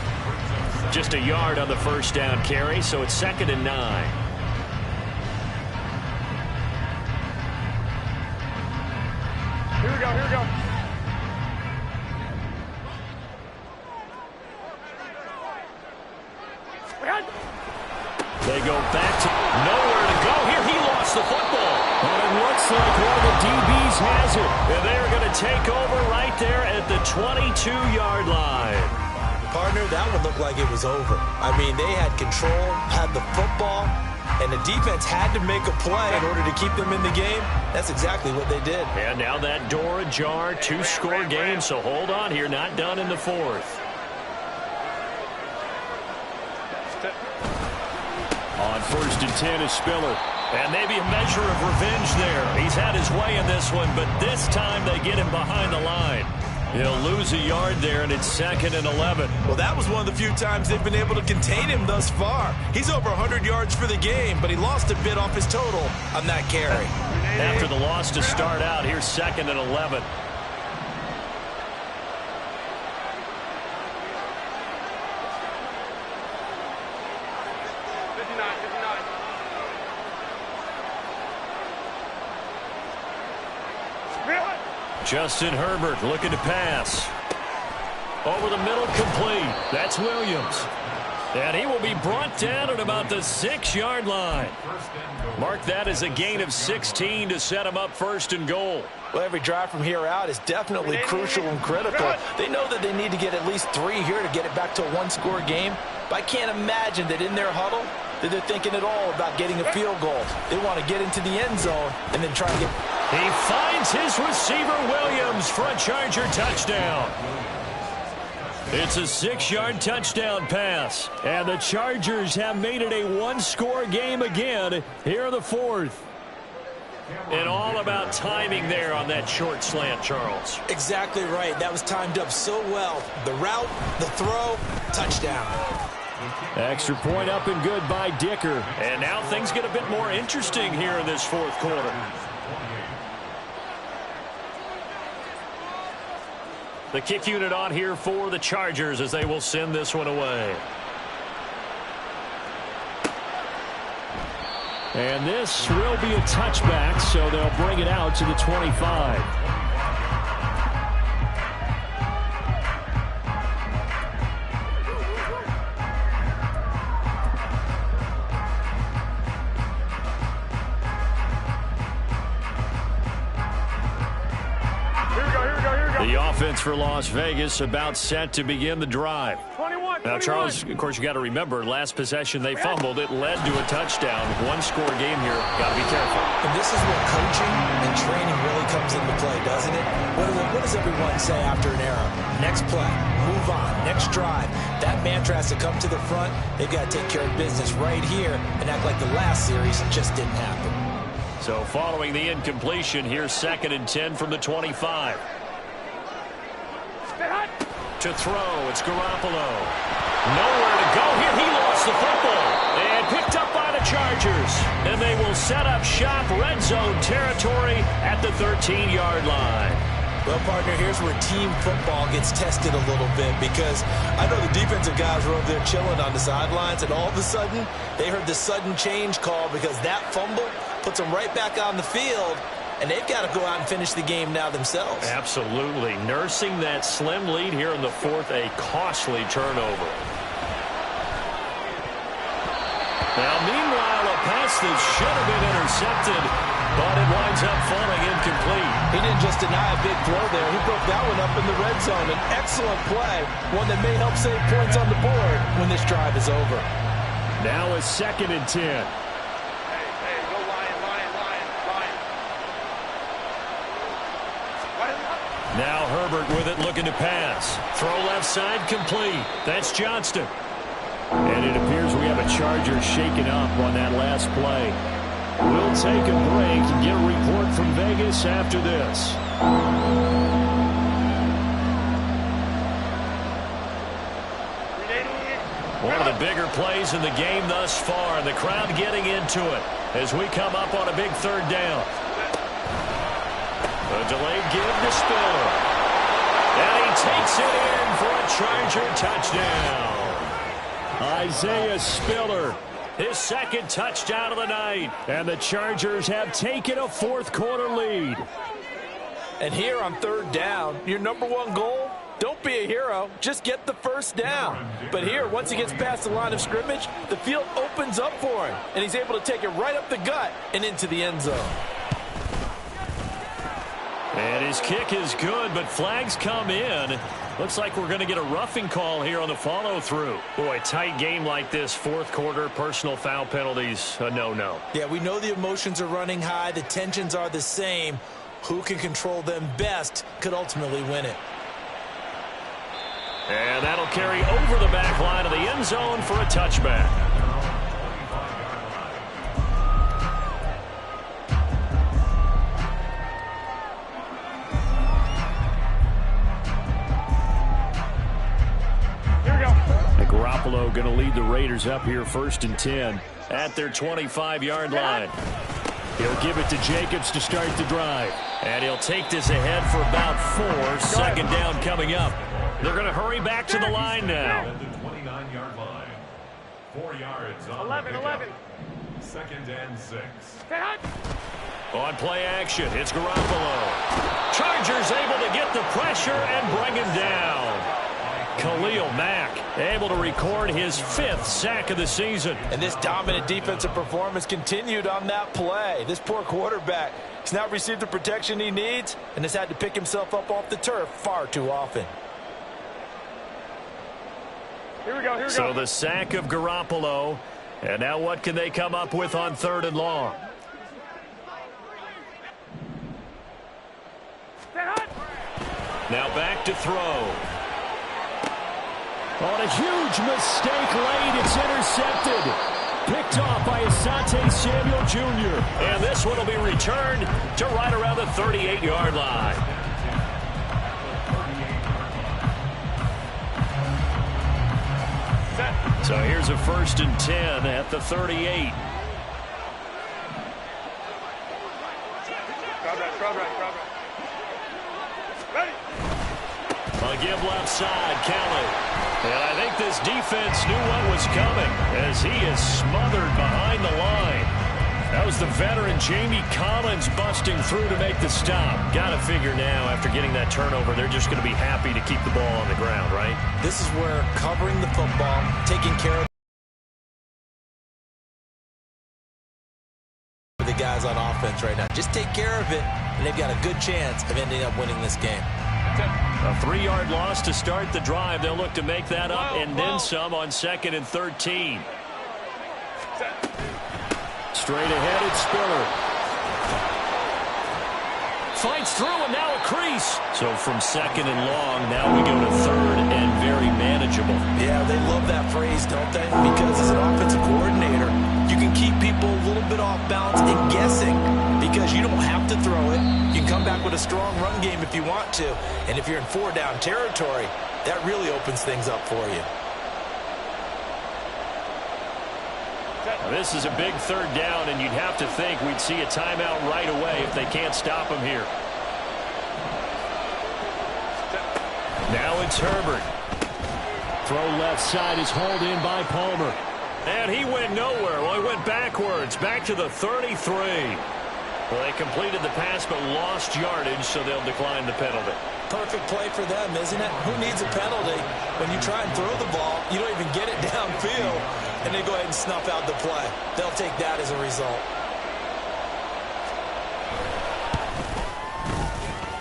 Just a yard on the first down carry, so it's 2nd and 9. Here we go. Here we go. They go back to nowhere to go. Here he lost the football. And it looks like one of the DBs has it. And they're going to take over right there at the 22-yard line. Partner, that would look like it was over. I mean, they had control, had the football, and the defense had to make a play in order to keep them in the game. That's exactly what they did. And now that door ajar, 2-score game, so hold on here, not done in the fourth. On first and 10 is Spiller. And maybe a measure of revenge there. He's had his way in this one, but this time they get him behind the line. He'll lose a yard there, and it's 2nd and 11. Well, that was one of the few times they've been able to contain him thus far. He's over 100 yards for the game, but he lost a bit off his total on that carry. After the loss to start out, here's 2nd and 11. Justin Herbert looking to pass. Over the middle, complete. That's Williams. And he will be brought down at about the 6-yard line. Mark that as a gain of 16 to set him up 1st and goal. Well, every drive from here out is definitely crucial and critical. They know that they need to get at least 3 here to get it back to a one-score game. But I can't imagine that in their huddle that they're thinking at all about getting a field goal. They want to get into the end zone and then try to get... He finds his receiver, Williams, for a Charger touchdown. It's a 6-yard touchdown pass. And the Chargers have made it a one-score game again here in the 4th. And all about timing there on that short slant, Charles. Exactly right. That was timed up so well. The route, the throw, touchdown. Extra point up and good by Dicker. And now things get a bit more interesting here in this 4th quarter. The kick unit on here for the Chargers as they will send this one away. And this will be a touchback, so they'll bring it out to the 25. The offense for Las Vegas about set to begin the drive. Now, Charles, of course, you got to remember, last possession they fumbled. It led to a touchdown. One-score game here. Got to be careful. And this is where coaching and training really comes into play, doesn't it? What does everyone say after an error? Next play, move on, next drive. That mantra has to come to the front. They've got to take care of business right here and act like the last series just didn't happen. So following the incompletion, here's 2nd and 10 from the 25. To throw, it's Garoppolo. Nowhere to go here. He lost the football. And picked up by the Chargers. And they will set up shop, red zone territory at the 13-yard line. Well, partner, here's where team football gets tested a little bit, because I know the defensive guys were over there chilling on the sidelines, and all of a sudden, they heard the sudden change call because that fumble puts them right back on the field. And they've got to go out and finish the game now themselves. Absolutely. Nursing that slim lead here in the 4th, a costly turnover. Now, meanwhile, a pass that should have been intercepted, but it winds up falling incomplete. He didn't just deny a big throw there. He broke that one up in the red zone. An excellent play, one that may help save points on the board when this drive is over. Now it's 2nd and 10. Now Herbert with it, looking to pass. Throw left side, complete. That's Johnston. And it appears we have a Charger shaken up on that last play. We'll take a break and get a report from Vegas after this. One of the bigger plays in the game thus far, and the crowd getting into it as we come up on a big 3rd down. A delayed give to Spiller. And he takes it in for a Charger touchdown. Isaiah Spiller, his 2nd touchdown of the night. And the Chargers have taken a 4th quarter lead. And here on 3rd down, your #1 goal, don't be a hero, just get the 1st down. But here, once he gets past the line of scrimmage, the field opens up for him, and he's able to take it right up the gut and into the end zone. And his kick is good, but flags come in. Looks like we're going to get a roughing call here on the follow-through. Boy, tight game like this, 4th quarter, personal foul penalties, a no-no. Yeah, we know the emotions are running high. The tensions are the same. Who can control them best could ultimately win it. And that'll carry over the back line of the end zone for a touchback. Garoppolo going to lead the Raiders up here 1st and 10 at their 25-yard line. He'll give it to Jacobs to start the drive. And he'll take this ahead for about 4. 2nd down coming up. They're going to hurry back to the line now. At the 29-yard line. 4 yards on 11. 2nd and 6. On play action, it's Garoppolo. Chargers able to get the pressure and bring him down. Khalil Mack able to record his 5th sack of the season. And this dominant defensive performance continued on that play. This poor quarterback has not received the protection he needs and has had to pick himself up off the turf far too often. Here we go. So the sack of Garoppolo. And now what can they come up with on 3rd and long? Now back to throw. On a huge mistake late, it's intercepted. Picked off by Asante Samuel Jr. And this one will be returned to right around the 38-yard line. So here's a 1st and 10 at the 38. Ready. A give left side, Kelly. And I think this defense knew what was coming as he is smothered behind the line. That was the veteran Jamie Collins busting through to make the stop. Got to figure now after getting that turnover, they're just going to be happy to keep the ball on the ground, right? This is where covering the football, taking care of the guys on offense right now. Just take care of it, and they've got a good chance of ending up winning this game. A 3-yard loss to start the drive. They'll look to make that up and then some on 2nd and 13. Straight ahead, it's Spiller. Fights through and now a crease. So from 2nd and long, now we go to 3rd and very manageable. Yeah, they love that phrase, don't they? Because as an offensive coordinator, you can keep people a little bit off balance and guessing because you don't have to throw it. You can come back with a strong run game if you want to. And if you're in 4-down territory, that really opens things up for you. Now, this is a big 3rd down, and you'd have to think we'd see a timeout right away if they can't stop him here. Now it's Herbert. Throw left side is hauled in by Palmer. And he went nowhere. Well, he went backwards, back to the 33. Well, they completed the pass but lost yardage, so they'll decline the penalty. Perfect play for them, isn't it? Who needs a penalty when you try and throw the ball, you don't even get it downfield, and they go ahead and snuff out the play. They'll take that as a result.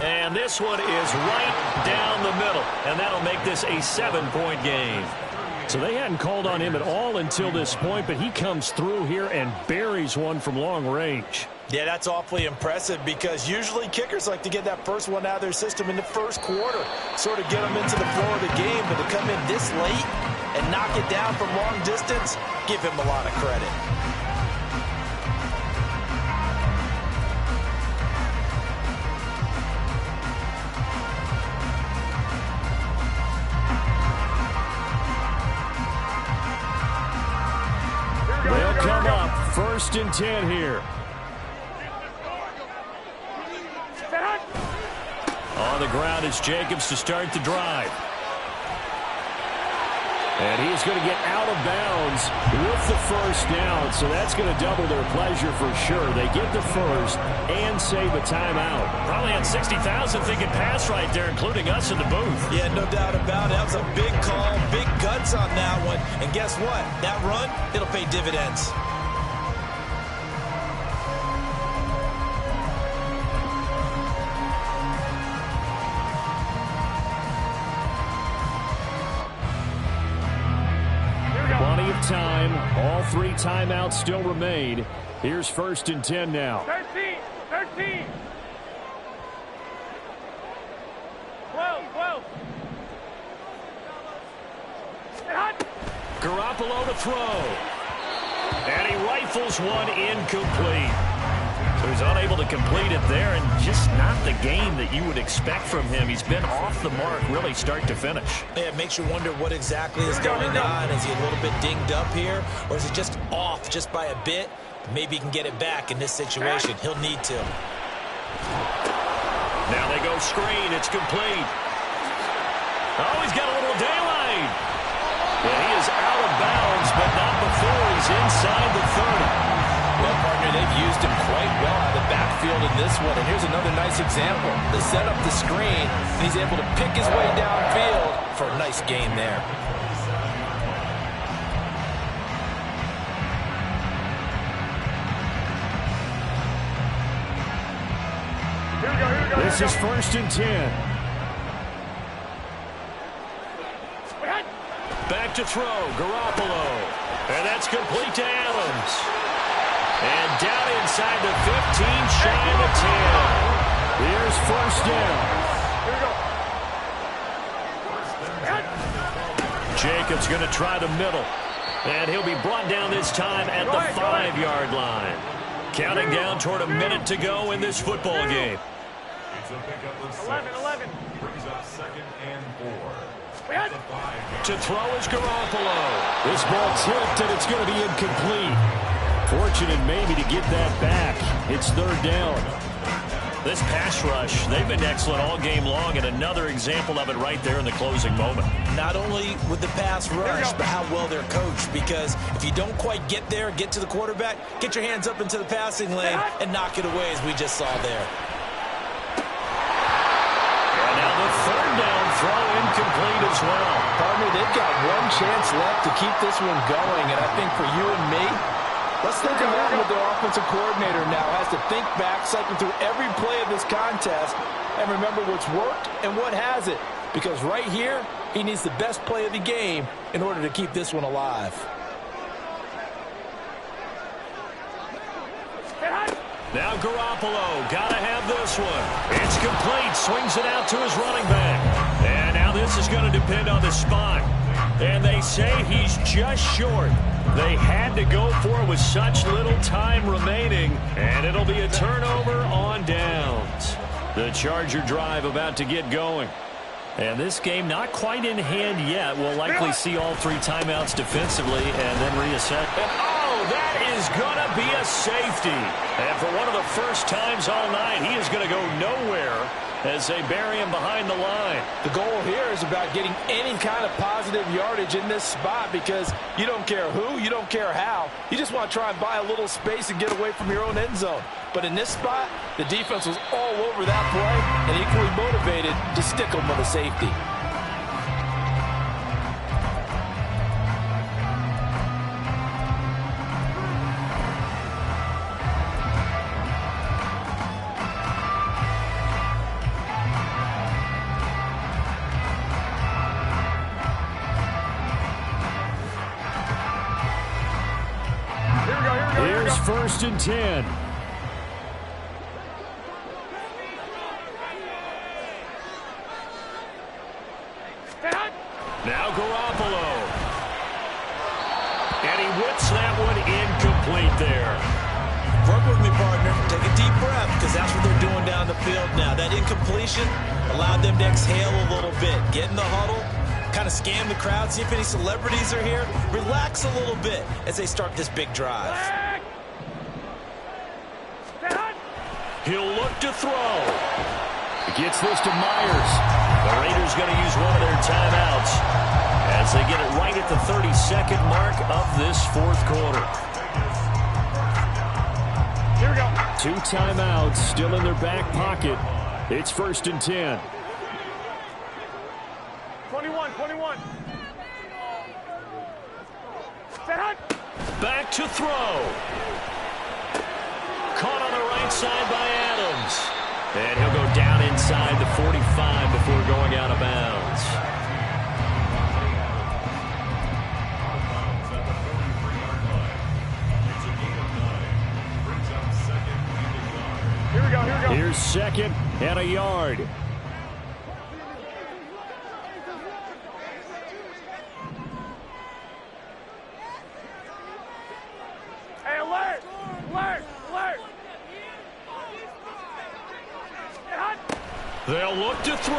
And this one is right down the middle, and that'll make this a 7-point game. So they hadn't called on him at all until this point, but he comes through here and buries one from long range. Yeah, that's awfully impressive because usually kickers like to get that first one out of their system in the first quarter, sort of get them into the flow of the game, but to come in this late and knock it down from long distance, give him a lot of credit. They'll come up 1st and 10 here. On the ground, it's Jacobs to start the drive. And he's going to get out of bounds with the 1st down, so that's going to double their pleasure for sure. They get the 1st and save a timeout. Probably had 60,000 thinking pass right there, including us in the booth. Yeah, no doubt about it. That was a big call, big guts on that one. And guess what? That run, it'll pay dividends. Plenty of time. All 3 timeouts still remain. Here's 1st and 10 now. 13. 12. Garoppolo to throw. And he rifles one incomplete. So he's unable to complete it there, and just not the game that you would expect from him. He's been off the mark really start to finish. Yeah, it makes you wonder what exactly is going on. Is he a little bit dinged up here, or is it just off just by a bit? Maybe he can get it back in this situation. He'll need to. Now they go screen. It's complete. Oh, he's got a little daylight. And he is out of bounds, but not before he's inside the 30. Well, partner, they've used him quite well out of the backfield in this one. And here's another nice example. They set up the screen, and he's able to pick his way downfield for a nice gain there. This is 1st and 10. Back to throw, Garoppolo. And that's complete to Adams. And down inside the 15, shy of the 10. Here's 1st down. Jacobs going to try the middle. And he'll be brought down this time at the 5-yard line. Counting down toward a minute to go in this football game. It's a pickup of 6. 11. Brings up 2nd and 4. To throw is Garoppolo. This ball tipped, and it's going to be incomplete. Fortunate maybe to get that back. It's 3rd down. This pass rush, they've been excellent all game long, and another example of it right there in the closing moment. Not only with the pass rush, but how well they're coached. Because if you don't quite get there, get to the quarterback, get your hands up into the passing lane and knock it away, as we just saw there. And now the 3rd down throw incomplete as well. Partner, they've got one chance left to keep this one going. And I think for you and me, let's think ahead with their offensive coordinator now. Has to think back, cycle through every play of this contest, and remember what's worked and what hasn't. Because right here, he needs the best play of the game in order to keep this one alive. Now Garoppolo, got to have this one. It's complete, swings it out to his running back. And now this is going to depend on the spot. And they say he's just short. They had to go for it with such little time remaining. And it'll be a turnover on downs. The Charger drive about to get going. And this game not quite in hand yet. We'll likely see all 3 timeouts defensively and then reassess. And oh, that is going to be a safety. And for one of the first times all night, he is going to go nowhere as they bury him behind the line. The goal here is about getting any kind of positive yardage in this spot, because you don't care who, you don't care how. You just want to try and buy a little space and get away from your own end zone. But in this spot, the defense was all over that play and equally motivated to stick them with a safety. Here's 1st and 10. Now Garoppolo. And he whips that one incomplete there. Work with me, partner. Take a deep breath, because that's what they're doing down the field now. That incompletion allowed them to exhale a little bit. Get in the huddle, kind of scan the crowd, see if any celebrities are here. Relax a little bit as they start this big drive. He'll look to throw. Gets this to Myers. The Raiders going to use one of their timeouts as they get it right at the 32nd mark of this 4th quarter. Here we go. 2 timeouts still in their back pocket. It's 1st and 10. 21. Back to throw. Caught on the right side by Adams. And he'll go down inside the 45 before going out of bounds. Here we go. Here's 2nd and a yard. Hey, alert! They'll look to throw.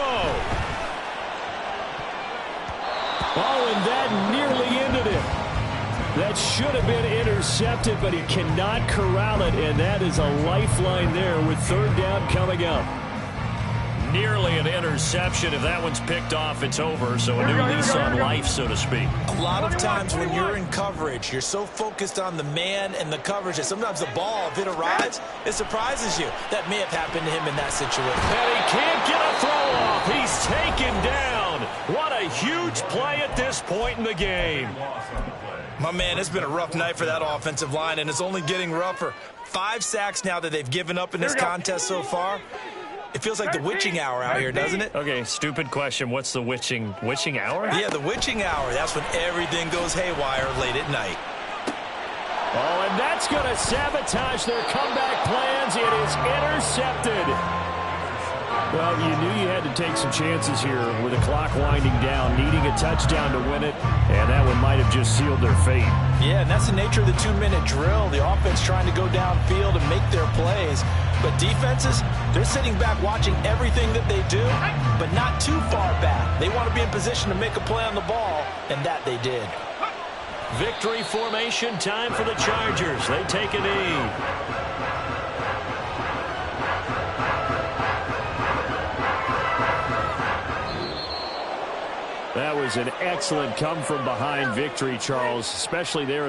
Oh, and that nearly ended it. That should have been intercepted, but he cannot corral it, and that is a lifeline there with third down coming up. Nearly an interception. If that one's picked off, it's over. So a new lease on life, so to speak. A lot of times when you're in coverage, you're so focused on the man and the coverage that sometimes the ball, if it arrives, it surprises you. That may have happened to him in that situation. And he can't get a throw off. He's taken down. What a huge play at this point in the game. My man, it's been a rough night for that offensive line, and it's only getting rougher. 5 sacks now that they've given up in this contest so far. It feels like the witching hour out here, doesn't it? Okay, stupid question. What's the witching hour? Yeah, the witching hour. That's when everything goes haywire late at night. Oh, and that's going to sabotage their comeback plans. It is intercepted. Well, you knew you had to take some chances here with the clock winding down, needing a touchdown to win it, and that one might have just sealed their fate. Yeah, and that's the nature of the 2-minute drill. The offense trying to go downfield and make their plays. But defenses, they're sitting back watching everything that they do, but not too far back. They want to be in position to make a play on the ball, and that they did. Victory formation time for the Chargers. They take a knee. That was an excellent come-from-behind victory, Charles, especially there in the